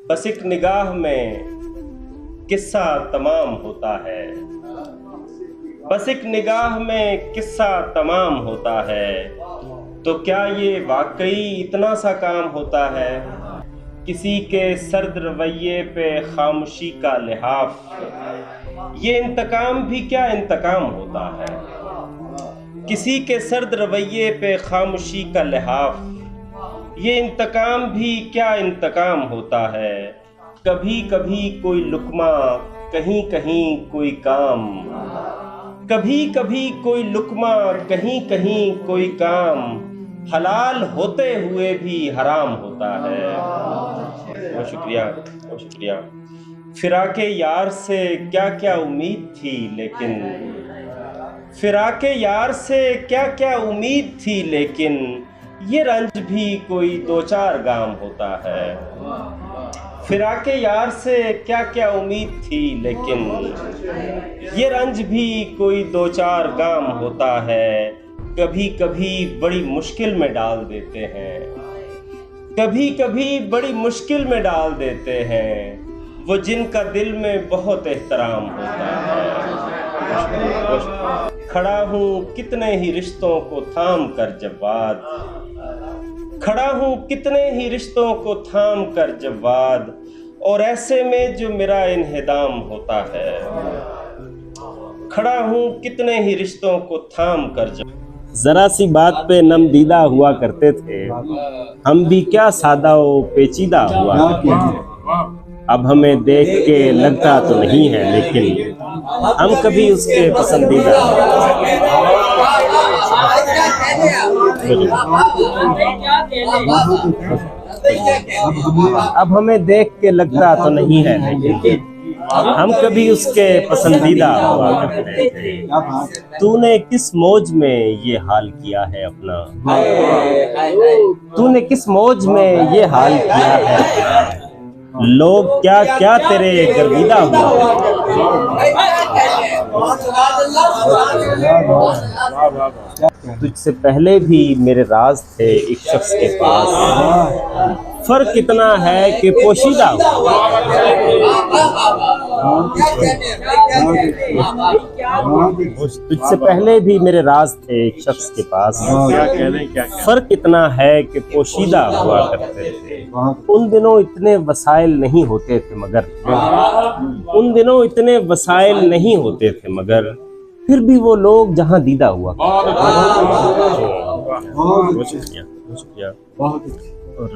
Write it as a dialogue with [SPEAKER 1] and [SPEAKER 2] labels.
[SPEAKER 1] बस एक निगाह में किस्सा तमाम होता है, बस एक निगाह में किस्सा तमाम होता है। तो क्या ये वाकई इतना सा काम होता है? किसी के सर्द रवैये पे खामोशी का लिहाफ, ये इंतकाम भी क्या इंतकाम होता है? किसी के सर्द रवैये पे खामोशी का लिहाफ, ये इंतकाम भी क्या इंतकाम होता है। कभी कभी कोई लुक्मा, कहीं कहीं कोई काम, कभी कभी कोई लुक्मा, कहीं कहीं कोई काम, हलाल होते हुए भी हराम होता है। बहुत शुक्रिया, बहुत शुक्रिया। फिराके यार से क्या क्या उम्मीद थी, लेकिन फिराके यार से क्या क्या उम्मीद थी, लेकिन ये रंज भी कोई दो चार गाम होता है। फिराके यार से क्या क्या उम्मीद थी, लेकिन ये रंज भी कोई दो चार गाम होता है। कभी कभी बड़ी मुश्किल में डाल देते हैं, कभी कभी बड़ी मुश्किल में डाल देते हैं वो जिनका दिल में बहुत एहतराम होता है। खड़ा हूँ कितने ही रिश्तों को थाम कर जवाद, खड़ा हूँ कितने ही रिश्तों को थाम कर जवाद, और ऐसे में जो मेरा इन्हिदाम होता है। खड़ा हूँ कितने ही रिश्तों को थाम कर जवाद। जरा सी बात पे नमदीदा हुआ करते थे हम भी, क्या सादा व पेचीदा हुआ करते थे। अब हमें देख के लगता तो नहीं है, लेकिन हम कभी उसके पसंदीदा। अब हमें देख के लगता तो नहीं है, लेकिन हम कभी उसके पसंदीदा हुआ करते थे। तूने किस मौज में ये हाल किया है अपना, तूने किस मौज में ये हाल किया है। लोग क्या क्या तेरे गर्विदा हुआ। तुझसे पहले भी मेरे राज थे एक शख्स के पास, फर्क इतना है कि पोशीदा हुआ। तुझसे पहले भी मेरे राज थे एक शख्स के पास, फर्क इतना है कि पोशीदा हुआ करते थे। उन दिनों इतने वसाइल नहीं होते थे मगर, उन दिनों इतने वसाइल नहीं होते थे मगर, फिर भी वो लोग जहां दीदा हुआ। बहुत शुक्रिया, बहुत शुक्रिया। और